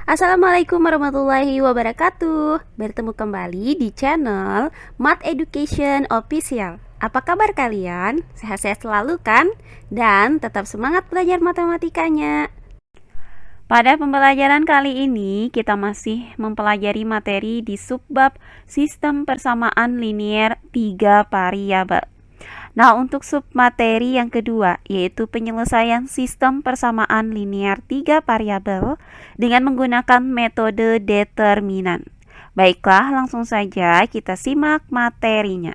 Assalamualaikum warahmatullahi wabarakatuh. Bertemu kembali di channel Math Education Official. Apa kabar kalian? Sehat-sehat selalu kan? Dan tetap semangat belajar matematikanya. Pada pembelajaran kali ini, kita masih mempelajari materi di subbab sistem persamaan linier 3 variabel. Nah, untuk submateri yang kedua, yaitu penyelesaian sistem persamaan linier 3 variabel dengan menggunakan metode determinan. Baiklah, langsung saja kita simak materinya.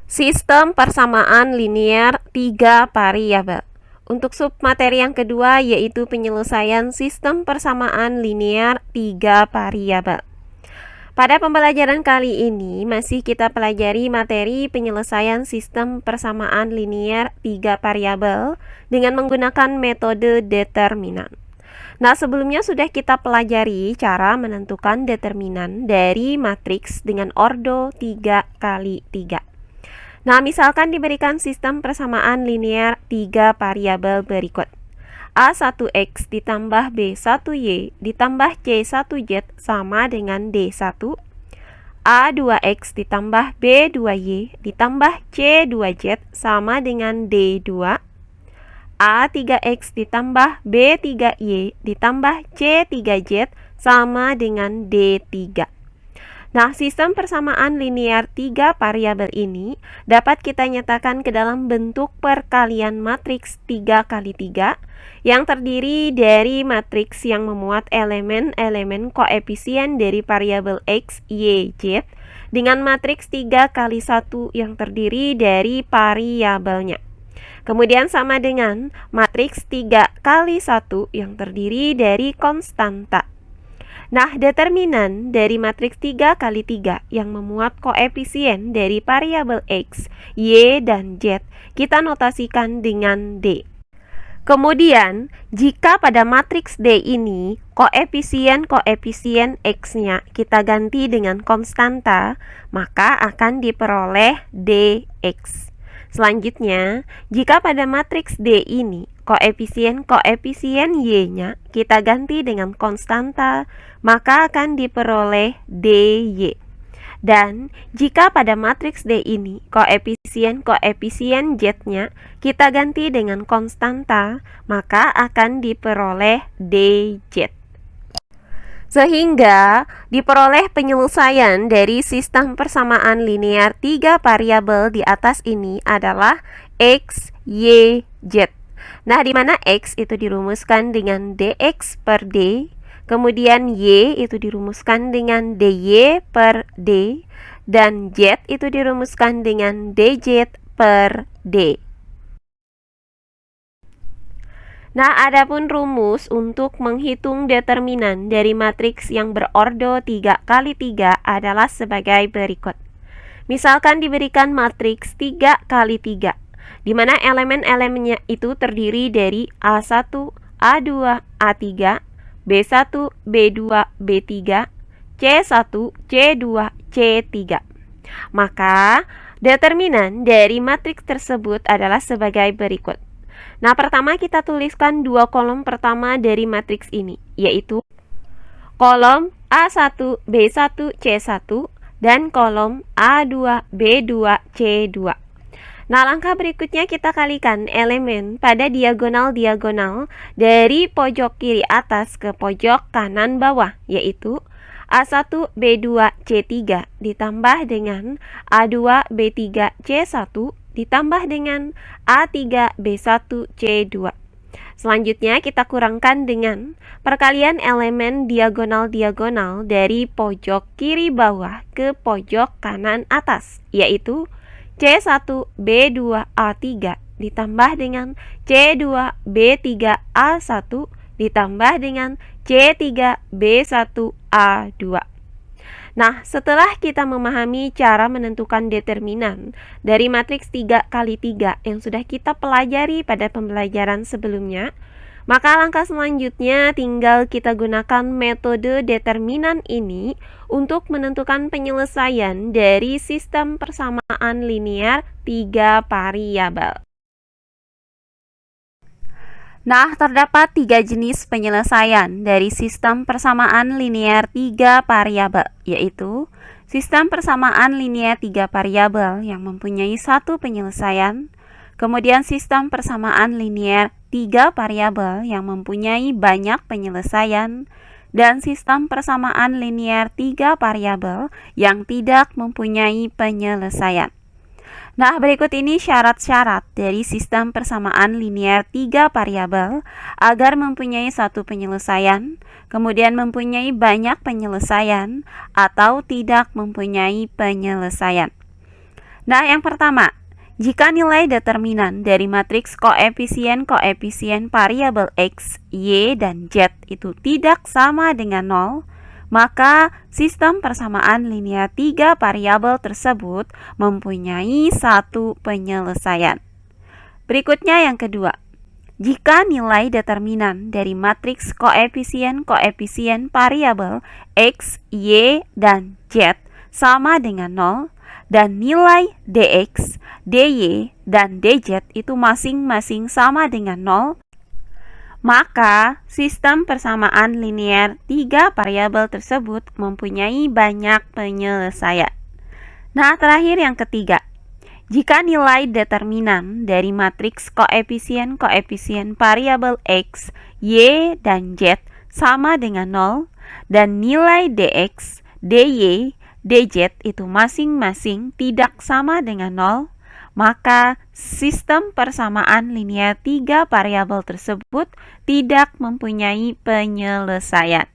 Sistem persamaan linier 3 variabel. Untuk submateri yang kedua yaitu penyelesaian sistem persamaan linier 3 variabel. Pada pembelajaran kali ini masih kita pelajari materi penyelesaian sistem persamaan linier 3 variabel dengan menggunakan metode determinan. Nah, sebelumnya sudah kita pelajari cara menentukan determinan dari matriks dengan ordo 3 kali 3. Nah, misalkan diberikan sistem persamaan linier 3 variabel berikut. A1X ditambah B1Y ditambah C1Z sama dengan D1. A2X ditambah B2Y ditambah C2Z sama dengan D2. A3X ditambah B3Y ditambah C3Z sama dengan D3. Nah, sistem persamaan linier 3 variabel ini dapat kita nyatakan ke dalam bentuk perkalian matriks 3 kali 3 yang terdiri dari matriks yang memuat elemen-elemen koefisien dari variabel X, Y, Z dengan matriks 3 kali 1 yang terdiri dari variabelnya. Kemudian sama dengan matriks 3 kali 1 yang terdiri dari konstanta. Nah, determinan dari matriks 3 kali 3 yang memuat koefisien dari variabel X, Y, dan Z kita notasikan dengan D. Kemudian, jika pada matriks D ini koefisien-koefisien X-nya kita ganti dengan konstanta, maka akan diperoleh dx. Selanjutnya, jika pada matriks D ini koefisien-koefisien Y-nya kita ganti dengan konstanta, maka akan diperoleh dy. Dan jika pada matriks D ini koefisien-koefisien Z-nya kita ganti dengan konstanta, maka akan diperoleh dz. Sehingga diperoleh penyelesaian dari sistem persamaan linier 3 variabel di atas ini adalah X, Y, Z. Nah, di mana X itu dirumuskan dengan dx per D, kemudian Y itu dirumuskan dengan dy per D, dan Z itu dirumuskan dengan dz per D. Nah, adapun rumus untuk menghitung determinan dari matriks yang berordo 3 kali 3 adalah sebagai berikut. Misalkan diberikan matriks 3 kali 3, di mana elemen-elemennya itu terdiri dari A1, A2, A3, B1, B2, B3, C1, C2, C3. Maka, determinan dari matriks tersebut adalah sebagai berikut. Nah, pertama kita tuliskan dua kolom pertama dari matriks ini, yaitu kolom A1, B1, C1 dan kolom A2, B2, C2. Nah, langkah berikutnya kita kalikan elemen pada diagonal-diagonal dari pojok kiri atas ke pojok kanan bawah, yaitu A1, B2, C3 ditambah dengan A2, B3, C1 ditambah dengan A3, B1, C2. Selanjutnya kita kurangkan dengan perkalian elemen diagonal-diagonal dari pojok kiri bawah ke pojok kanan atas, yaitu C1, B2, A3 ditambah dengan C2, B3, A1 ditambah dengan C3, B1, A2. Nah, setelah kita memahami cara menentukan determinan dari matriks 3x3 yang sudah kita pelajari pada pembelajaran sebelumnya, maka langkah selanjutnya tinggal kita gunakan metode determinan ini untuk menentukan penyelesaian dari sistem persamaan linear 3 variabel. Nah, terdapat 3 jenis penyelesaian dari sistem persamaan linear 3 variabel, yaitu sistem persamaan linear 3 variabel yang mempunyai satu penyelesaian, kemudian sistem persamaan linear 3 variabel yang mempunyai banyak penyelesaian, dan sistem persamaan linear 3 variabel yang tidak mempunyai penyelesaian. Nah, berikut ini syarat-syarat dari sistem persamaan linear 3 variabel agar mempunyai satu penyelesaian, kemudian mempunyai banyak penyelesaian, atau tidak mempunyai penyelesaian. Nah, yang pertama, jika nilai determinan dari matriks koefisien-koefisien variabel X, Y, dan Z itu tidak sama dengan 0, maka sistem persamaan linear 3 variabel tersebut mempunyai satu penyelesaian. Berikutnya yang kedua, jika nilai determinan dari matriks koefisien-koefisien variabel X, Y, dan Z sama dengan 0, dan nilai dx, dy, dan dz itu masing-masing sama dengan 0, maka sistem persamaan linear 3 variabel tersebut mempunyai banyak penyelesaian. Nah, terakhir yang ketiga, jika nilai determinan dari matriks koefisien-koefisien variabel X, Y, dan Z sama dengan 0, dan nilai dx, dy, dz itu masing-masing tidak sama dengan 0, maka sistem persamaan linear 3 variabel tersebut tidak mempunyai penyelesaian.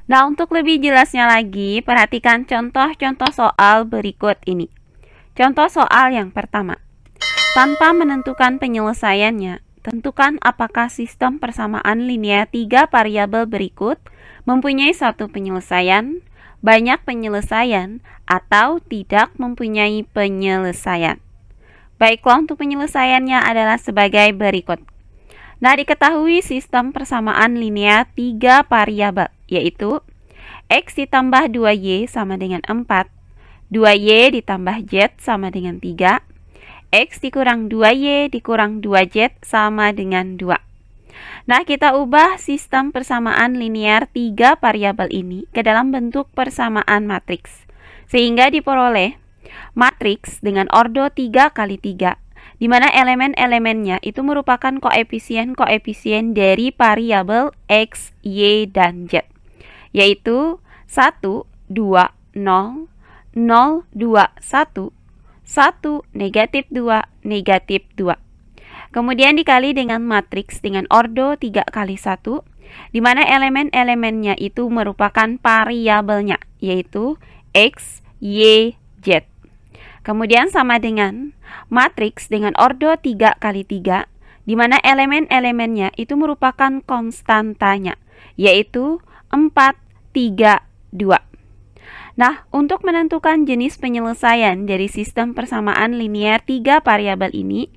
Nah, untuk lebih jelasnya lagi, perhatikan contoh-contoh soal berikut ini. Contoh soal yang pertama. Tanpa menentukan penyelesaiannya, tentukan apakah sistem persamaan linear 3 variabel berikut mempunyai satu penyelesaian, banyak penyelesaian, atau tidak mempunyai penyelesaian. Baiklah, untuk penyelesaiannya adalah sebagai berikut. Nah, diketahui sistem persamaan linear 3 variabel, yaitu X ditambah 2Y sama dengan 4, 2Y ditambah Z sama dengan 3, X dikurang 2Y dikurang 2Z sama dengan 2. Nah, kita ubah sistem persamaan linear 3 variabel ini ke dalam bentuk persamaan matriks, sehingga diperoleh matriks dengan ordo 3x3, di mana elemen-elemennya itu merupakan koefisien-koefisien dari variabel X, Y, dan Z, yaitu 1, 2, 0, 0, 2, 1, 1, negatif 2, negatif 2. Kemudian dikali dengan matriks dengan ordo 3x1, di mana elemen-elemennya itu merupakan variabelnya, yaitu X, Y, Z. Kemudian sama dengan matriks dengan ordo 3x3, di mana elemen-elemennya itu merupakan konstantanya, yaitu 4, 3, 2. Nah, untuk menentukan jenis penyelesaian dari sistem persamaan linear 3 variabel ini,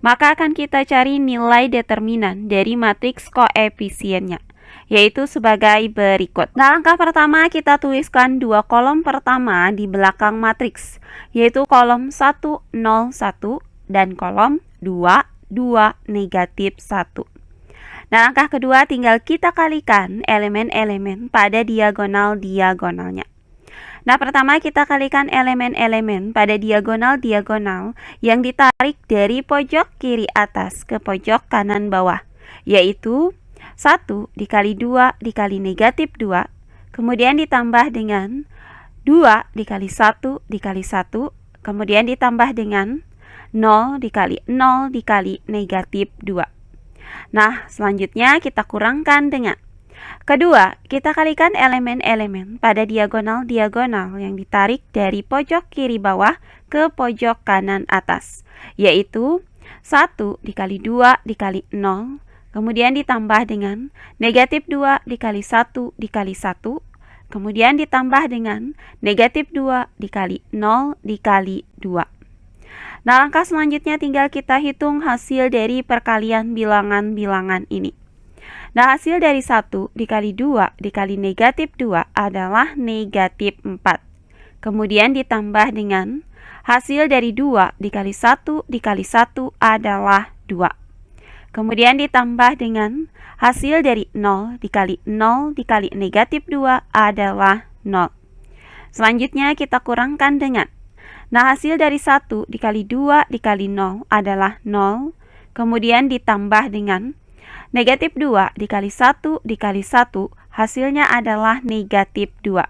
maka akan kita cari nilai determinan dari matriks koefisiennya, yaitu sebagai berikut. Nah, langkah pertama kita tuliskan dua kolom pertama di belakang matriks, yaitu kolom 1, 0, 1, dan kolom 2, 2, negatif 1. Nah, langkah kedua tinggal kita kalikan elemen-elemen pada diagonal-diagonalnya. Nah, pertama kita kalikan elemen-elemen pada diagonal-diagonal yang ditarik dari pojok kiri atas ke pojok kanan bawah, yaitu 1 dikali 2 dikali negatif 2, kemudian ditambah dengan 2 dikali 1 dikali 1, kemudian ditambah dengan 0 dikali 0 dikali negatif 2. Nah, selanjutnya kita kurangkan dengan kedua, kita kalikan elemen-elemen pada diagonal-diagonal yang ditarik dari pojok kiri bawah ke pojok kanan atas, yaitu 1 dikali 2 dikali 0, kemudian ditambah dengan negatif 2 dikali 1 dikali 1, kemudian ditambah dengan negatif 2 dikali 0 dikali 2. Nah, langkah selanjutnya tinggal kita hitung hasil dari perkalian bilangan-bilangan ini. Nah, hasil dari 1 dikali 2 dikali negatif 2 adalah negatif 4. Kemudian ditambah dengan hasil dari 2 dikali 1 dikali 1 adalah 2. Kemudian ditambah dengan hasil dari 0 dikali negatif 2 adalah 0. Selanjutnya kita kurangkan dengan, nah hasil dari 1 dikali 2 dikali 0 adalah 0. Kemudian ditambah dengan negatif 2 dikali 1 dikali 1 hasilnya adalah negatif 2.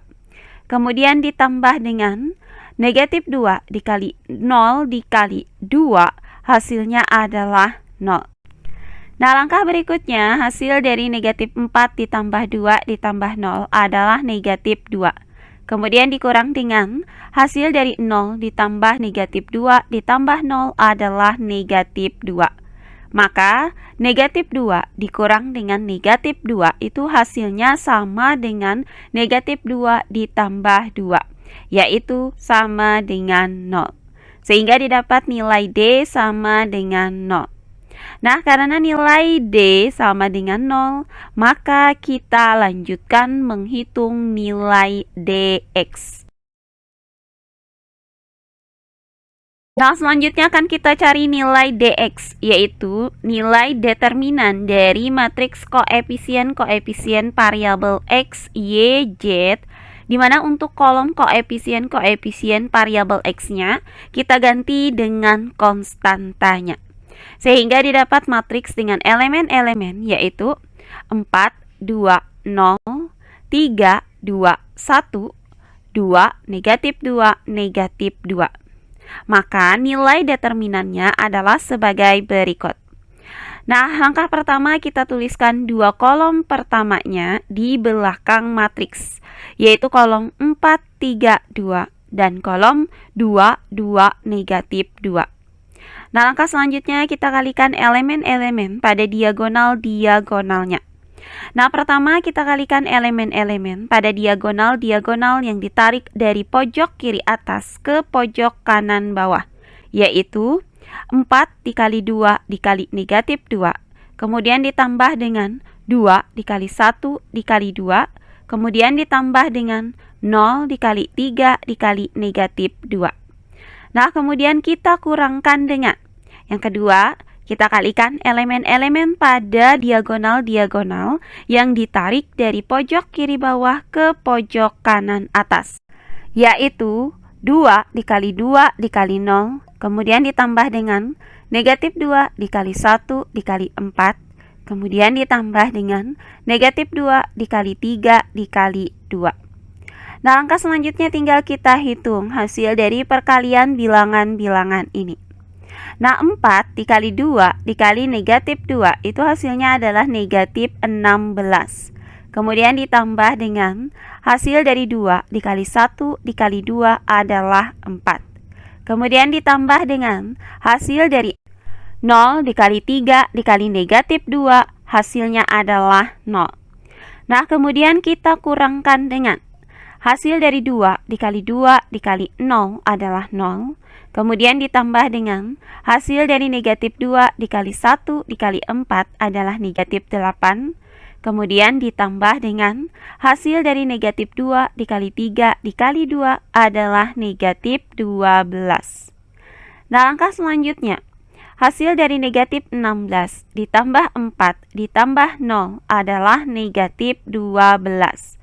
Kemudian ditambah dengan negatif 2 dikali 0 dikali 2 hasilnya adalah 0. Nah, langkah berikutnya hasil dari negatif 4 ditambah 2 ditambah 0 adalah negatif 2. Kemudian dikurang dengan hasil dari 0 ditambah negatif 2 ditambah 0 adalah negatif 2. Maka negatif 2 dikurang dengan negatif 2 itu hasilnya sama dengan negatif 2 ditambah 2, yaitu sama dengan 0. Sehingga didapat nilai D sama dengan 0. Nah, karena nilai D sama dengan 0, maka kita lanjutkan menghitung nilai DX. Nah, selanjutnya akan kita cari nilai DX, yaitu nilai determinan dari matriks koefisien variabel X, Y, Z, di mana untuk kolom koefisien variabel X-nya kita ganti dengan konstantanya. Sehingga didapat matriks dengan elemen-elemen yaitu 4, 2, 0, 3, 2, 1, 2, negatif 2, negatif 2. Maka nilai determinannya adalah sebagai berikut. Nah, langkah pertama kita tuliskan dua kolom pertamanya di belakang matriks, yaitu kolom 4, 3, 2 dan kolom 2, 2, negatif 2. Nah, langkah selanjutnya kita kalikan elemen-elemen pada diagonal-diagonalnya. Nah, pertama kita kalikan elemen-elemen pada diagonal-diagonal yang ditarik dari pojok kiri atas ke pojok kanan bawah, yaitu 4 dikali 2 dikali negatif 2, kemudian ditambah dengan 2 dikali 1 dikali 2, kemudian ditambah dengan 0 dikali 3 dikali negatif 2. Nah, kemudian kita kurangkan dengan yang kedua, kita kalikan elemen-elemen pada diagonal-diagonal yang ditarik dari pojok kiri bawah ke pojok kanan atas, yaitu 2 dikali 2 dikali 0, kemudian ditambah dengan negatif 2 dikali 1 dikali 4, kemudian ditambah dengan negatif 2 dikali 3 dikali 2. Nah, langkah selanjutnya tinggal kita hitung hasil dari perkalian bilangan-bilangan ini. Nah, 4 dikali 2 dikali negatif 2 itu hasilnya adalah negatif 16. Kemudian ditambah dengan hasil dari 2 dikali 1 dikali 2 adalah 4. Kemudian ditambah dengan hasil dari 0 dikali 3 dikali negatif 2 hasilnya adalah 0. Nah, kemudian kita kurangkan dengan hasil dari 2 dikali 2 dikali 0 adalah 0. Kemudian ditambah dengan hasil dari negatif 2 dikali 1 dikali 4 adalah negatif 8. Kemudian ditambah dengan hasil dari negatif 2 dikali 3 dikali 2 adalah negatif 12. Nah, langkah selanjutnya, hasil dari negatif 16 ditambah 4 ditambah 0 adalah negatif 12.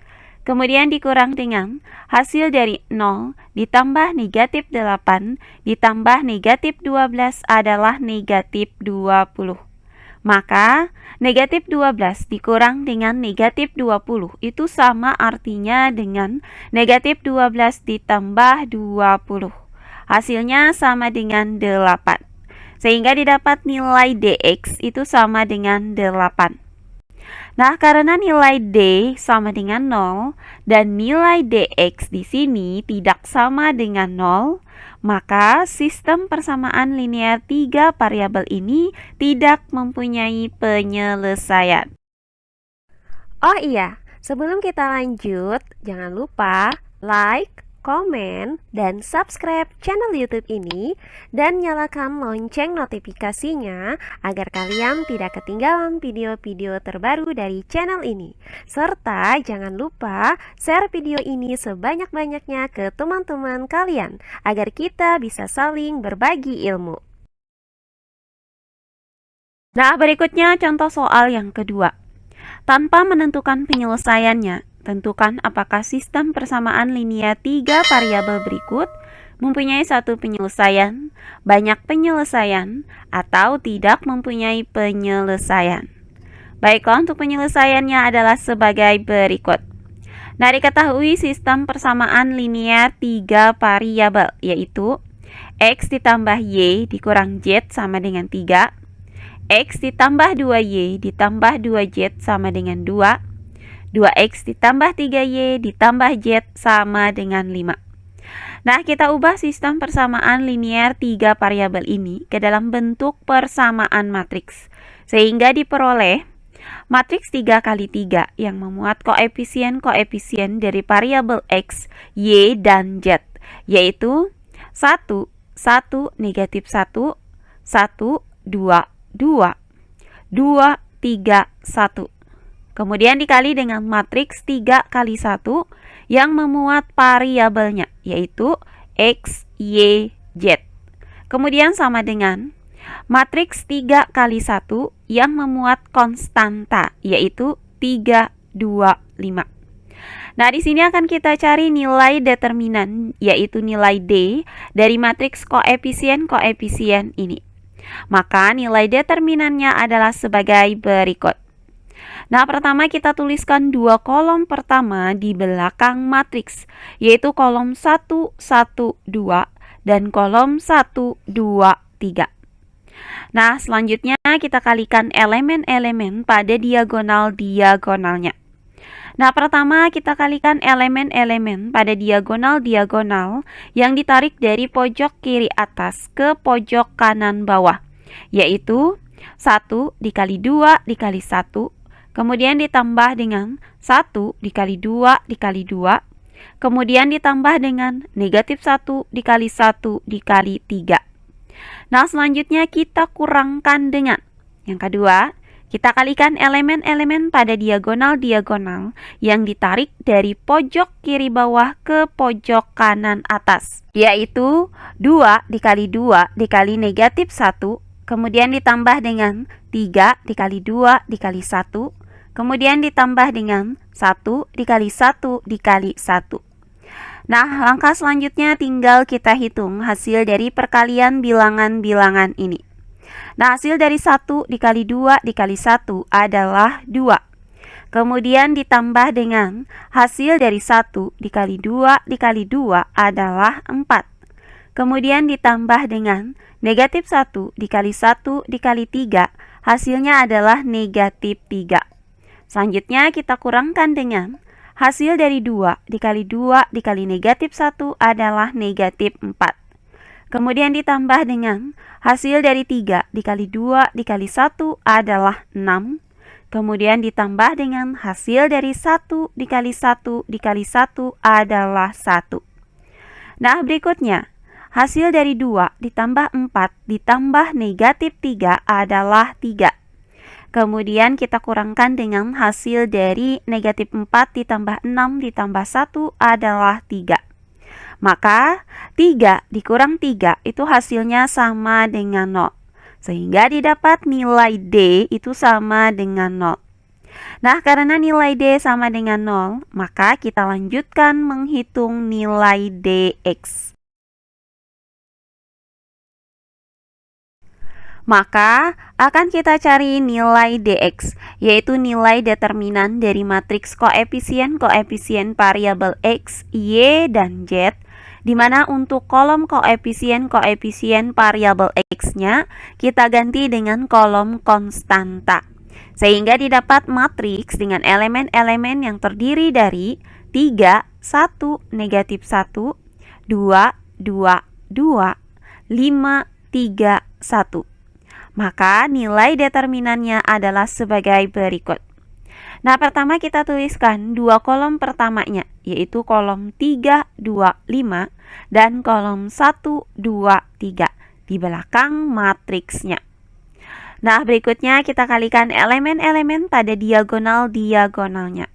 Kemudian dikurang dengan hasil dari 0 ditambah negatif 8 ditambah negatif 12 adalah negatif 20. Maka negatif 12 dikurang dengan negatif 20 itu sama artinya dengan negatif 12 ditambah 20. Hasilnya sama dengan 8. Sehingga didapat nilai DX itu sama dengan 8. Nah, karena nilai D sama dengan 0 dan nilai DX di sini tidak sama dengan 0, maka sistem persamaan linear 3 variabel ini tidak mempunyai penyelesaian. Oh iya, Sebelum kita lanjut, jangan lupa like, komen, dan subscribe channel YouTube ini dan nyalakan lonceng notifikasinya agar kalian tidak ketinggalan video-video terbaru dari channel ini. Serta jangan lupa share video ini sebanyak-banyaknya ke teman-teman kalian agar kita bisa saling berbagi ilmu. Nah, berikutnya contoh soal yang kedua. Tanpa menentukan penyelesaiannya, tentukan apakah sistem persamaan linear 3 variabel berikut mempunyai satu penyelesaian, banyak penyelesaian, atau tidak mempunyai penyelesaian. Baiklah, untuk penyelesaiannya adalah sebagai berikut. Nah, diketahui sistem persamaan linear 3 variabel, yaitu X ditambah Y dikurang Z sama dengan 3, X ditambah 2Y ditambah 2Z sama dengan 2, 2X ditambah 3Y ditambah Z sama dengan 5. Nah, kita ubah sistem persamaan linear 3 variabel ini ke dalam bentuk persamaan matriks, sehingga diperoleh matriks 3 kali 3 yang memuat koefisien-koefisien dari variabel X, Y, dan Z, yaitu 1, 1, negatif 1, 1, 2, 2, 2, 3, 1. Kemudian dikali dengan matriks 3 kali 1 yang memuat variabelnya, yaitu X, Y, Z. Kemudian sama dengan matriks 3 kali 1 yang memuat konstanta, yaitu 3, 2, 5. Nah, di sini akan kita cari nilai determinan, yaitu nilai D dari matriks koefisien-koefisien ini. Maka nilai determinannya adalah sebagai berikut. Nah, pertama kita tuliskan dua kolom pertama di belakang matriks, yaitu kolom 1, 1, 2 dan kolom 1, 2, 3. Nah, selanjutnya kita kalikan elemen-elemen pada diagonal-diagonalnya. Nah, pertama kita kalikan elemen-elemen pada diagonal-diagonal yang ditarik dari pojok kiri atas ke pojok kanan bawah, yaitu 1 dikali 2 dikali 1, kemudian ditambah dengan 1 dikali 2 dikali 2, kemudian ditambah dengan negatif 1 dikali 1 dikali 3. Nah, selanjutnya kita kurangkan dengan yang kedua. Kita kalikan elemen-elemen pada diagonal-diagonal yang ditarik dari pojok kiri bawah ke pojok kanan atas, yaitu 2 dikali 2 dikali negatif 1, kemudian ditambah dengan 3 dikali 2 dikali 1, kemudian ditambah dengan 1 dikali 1 dikali 1. Nah, langkah selanjutnya tinggal kita hitung hasil dari perkalian bilangan-bilangan ini. Nah, hasil dari 1 dikali 2 dikali 1 adalah 2. Kemudian ditambah dengan hasil dari 1 dikali 2 dikali 2 adalah 4. Kemudian ditambah dengan negatif 1 dikali 1 dikali 3, hasilnya adalah negatif 3. Selanjutnya kita kurangkan dengan hasil dari 2 dikali 2 dikali negatif 1 adalah negatif 4. Kemudian ditambah dengan hasil dari 3 dikali 2 dikali 1 adalah 6. Kemudian ditambah dengan hasil dari 1 dikali 1 dikali 1 adalah 1. Nah, berikutnya hasil dari 2 ditambah 4 ditambah negatif 3 adalah 3. Kemudian kita kurangkan dengan hasil dari negatif 4 ditambah 6 ditambah 1 adalah 3. Maka 3 dikurang 3 itu hasilnya sama dengan 0. Sehingga didapat nilai D itu sama dengan 0. Nah, karena nilai D sama dengan 0, maka kita lanjutkan menghitung nilai DX. Maka akan kita cari nilai DX, yaitu nilai determinan dari matriks koefisien-koefisien variabel X, Y, dan Z, di mana untuk kolom koefisien-koefisien variabel X-nya kita ganti dengan kolom konstanta. Sehingga didapat matriks dengan elemen-elemen yang terdiri dari 3, 1, negatif 1, 2, 2, 2, 5, 3, 1. Maka nilai determinannya adalah sebagai berikut. Nah, pertama kita tuliskan dua kolom pertamanya, yaitu kolom 3, 2, 5 dan kolom 1, 2, 3 di belakang matriksnya. Nah, berikutnya kita kalikan elemen-elemen pada diagonal-diagonalnya.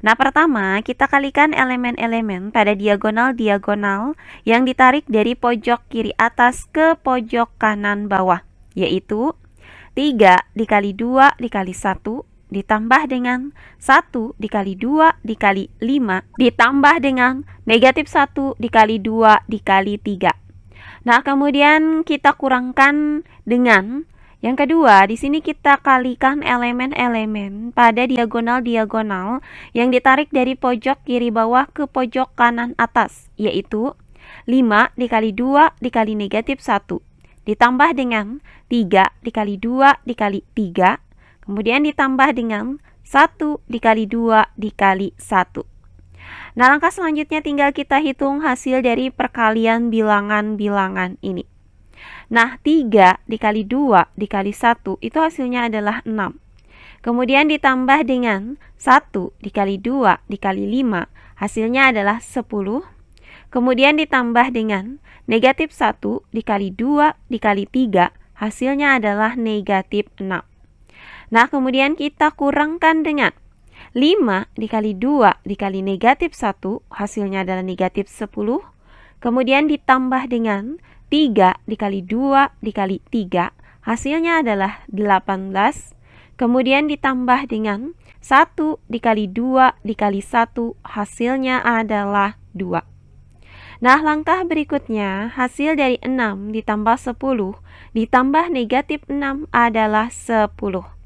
Nah, pertama kita kalikan elemen-elemen pada diagonal-diagonal yang ditarik dari pojok kiri atas ke pojok kanan bawah, yaitu 3 dikali 2 dikali 1 ditambah dengan 1 dikali 2 dikali 5 ditambah dengan negatif 1 dikali 2 dikali 3. Nah, kemudian kita kurangkan dengan yang kedua. Di sini kita kalikan elemen-elemen pada diagonal-diagonal yang ditarik dari pojok kiri bawah ke pojok kanan atas, yaitu 5 dikali 2 dikali negatif 1 ditambah dengan 3 dikali 2 dikali 3, kemudian ditambah dengan 1 dikali 2 dikali 1. Nah, langkah selanjutnya tinggal kita hitung hasil dari perkalian bilangan-bilangan ini. Nah, 3 dikali 2 dikali 1 itu hasilnya adalah 6. Kemudian ditambah dengan 1 dikali 2 dikali 5 hasilnya adalah 10. Kemudian ditambah dengan negatif 1 dikali 2 dikali 3 hasilnya adalah negatif 6. Nah, kemudian kita kurangkan dengan 5 dikali 2 dikali negatif 1 hasilnya adalah negatif 10. Kemudian ditambah dengan 3 dikali 2 dikali 3 hasilnya adalah 18. Kemudian ditambah dengan 1 dikali 2 dikali 1 hasilnya adalah 2. Nah, langkah berikutnya hasil dari 6 ditambah 10 ditambah negatif 6 adalah 10.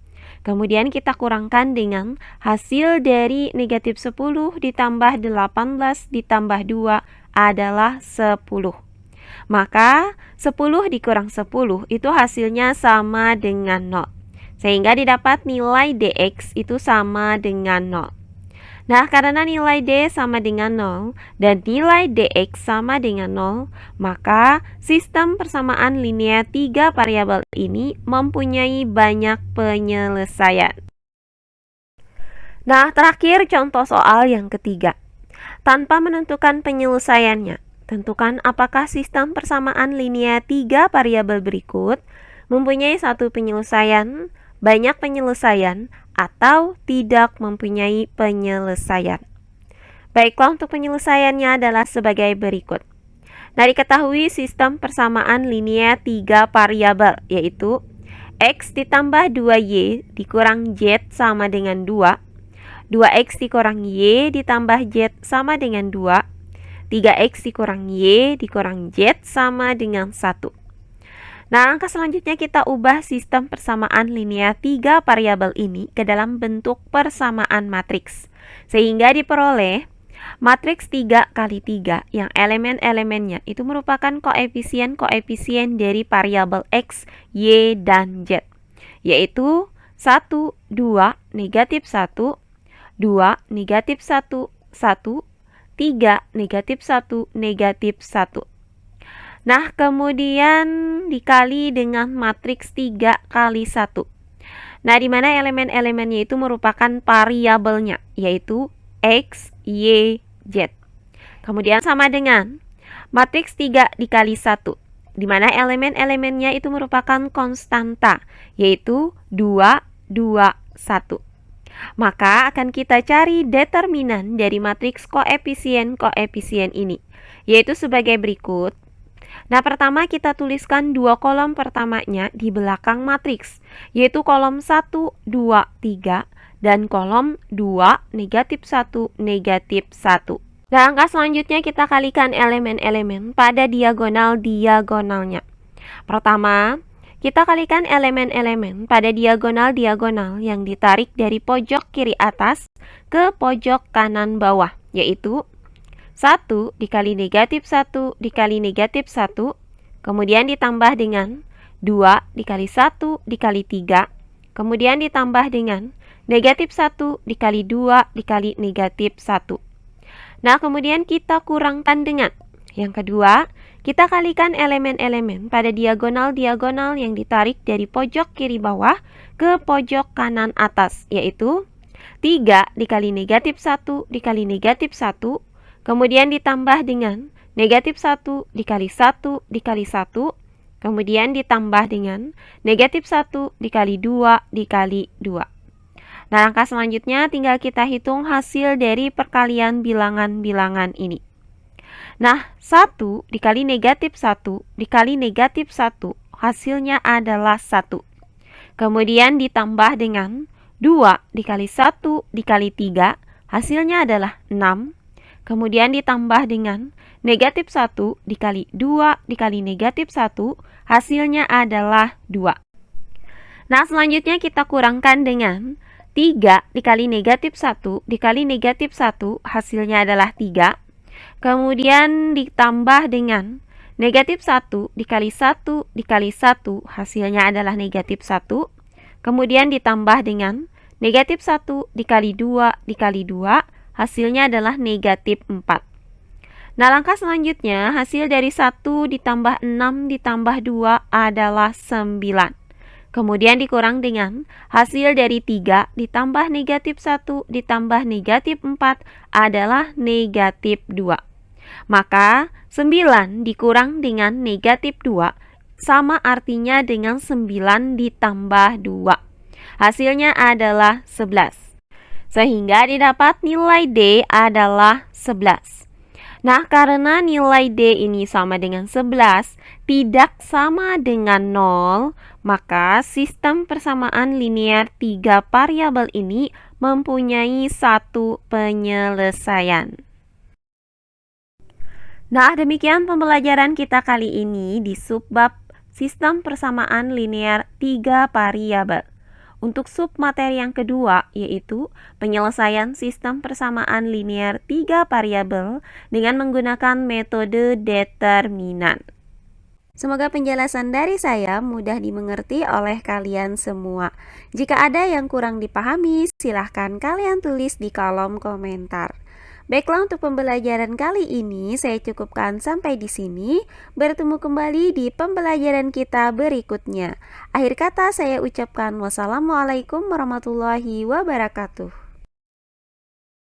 Kemudian kita kurangkan dengan hasil dari negatif 10 ditambah 18 ditambah 2 adalah 10. Maka 10 dikurang 10 itu hasilnya sama dengan 0. Sehingga didapat nilai dx itu sama dengan 0. Nah, karena nilai d sama dengan 0 dan nilai dx sama dengan 0, maka sistem persamaan linear 3 variabel ini mempunyai banyak penyelesaian. Nah, terakhir contoh soal yang ketiga. Tanpa menentukan penyelesaiannya, tentukan apakah sistem persamaan linear 3 variabel berikut mempunyai satu penyelesaian, banyak penyelesaian, atau tidak mempunyai penyelesaian. Baiklah, untuk penyelesaiannya adalah sebagai berikut. Nah, diketahui sistem persamaan linear 3 variabel, yaitu x ditambah 2y dikurang z sama dengan 2, 2x dikurang y ditambah z sama dengan 2, 3x dikurang y dikurang z sama dengan 1. Nah, langkah selanjutnya kita ubah sistem persamaan linear 3 variabel ini ke dalam bentuk persamaan matriks. Sehingga diperoleh matriks 3 kali 3 yang elemen-elemennya itu merupakan koefisien-koefisien dari variabel x, y, dan z. Yaitu 1, 2, negatif 1, 2, negatif 1, 1, 3, negatif 1, negatif 1. Nah, kemudian dikali dengan matriks 3 kali 1. Nah, di mana elemen-elemennya itu merupakan variabelnya, yaitu x, y, z. Kemudian sama dengan matriks 3 dikali 1, di mana elemen-elemennya itu merupakan konstanta, yaitu 2, 2, 1. Maka akan kita cari determinan dari matriks koefisien-koefisien ini, yaitu sebagai berikut. Nah, pertama kita tuliskan dua kolom pertamanya di belakang matriks, yaitu kolom 1, 2, 3, dan kolom 2, negatif 1, negatif 1. Nah, angka selanjutnya kita kalikan elemen-elemen pada diagonal-diagonalnya. Pertama, kita kalikan elemen-elemen pada diagonal-diagonal yang ditarik dari pojok kiri atas ke pojok kanan bawah, yaitu 1 dikali negatif 1 dikali negatif 1, kemudian ditambah dengan 2 dikali 1 dikali 3, kemudian ditambah dengan negatif 1 dikali 2 dikali negatif 1. Nah, kemudian kita kurangkan dengan yang kedua, kita kalikan elemen-elemen pada diagonal-diagonal yang ditarik dari pojok kiri bawah ke pojok kanan atas, yaitu 3 dikali negatif 1 dikali negatif 1, kemudian ditambah dengan negatif 1 dikali 1 dikali 1, kemudian ditambah dengan negatif 1 dikali 2 dikali 2. Nah, langkah selanjutnya tinggal kita hitung hasil dari perkalian bilangan-bilangan ini. Nah, 1 dikali negatif 1 dikali negatif 1, hasilnya adalah 1. Kemudian ditambah dengan 2 dikali 1 dikali 3, hasilnya adalah 6. Kemudian ditambah dengan negatif 1 dikali 2 dikali negatif 1, hasilnya adalah 2. Nah, selanjutnya kita kurangkan dengan 3 dikali negatif 1 dikali negatif 1, hasilnya adalah 3. Kemudian ditambah dengan negatif 1 dikali 1 dikali 1, hasilnya adalah negatif 1. Kemudian ditambah dengan negatif 1 dikali 2 dikali 2, hasilnya adalah negatif 4. Nah, langkah selanjutnya hasil dari 1 ditambah 6 ditambah 2 adalah 9. Kemudian dikurang dengan hasil dari 3 ditambah negatif 1 ditambah negatif 4 adalah negatif 2. Maka 9 dikurang dengan negatif 2 sama artinya dengan 9 ditambah 2. Hasilnya adalah 11. Sehingga didapat nilai D adalah 11. Nah, karena nilai D ini sama dengan 11, tidak sama dengan 0, maka sistem persamaan linear 3 variabel ini mempunyai satu penyelesaian. Nah, demikian pembelajaran kita kali ini di subbab sistem persamaan linear 3 variabel. Untuk submateri yang kedua, yaitu penyelesaian sistem persamaan linear 3 variabel dengan menggunakan metode determinan. Semoga penjelasan dari saya mudah dimengerti oleh kalian semua. Jika ada yang kurang dipahami, silahkan kalian tulis di kolom komentar. Baiklah, untuk pembelajaran kali ini saya cukupkan sampai di sini. Bertemu kembali di pembelajaran kita berikutnya. Akhir kata saya ucapkan wassalamualaikum warahmatullahi wabarakatuh.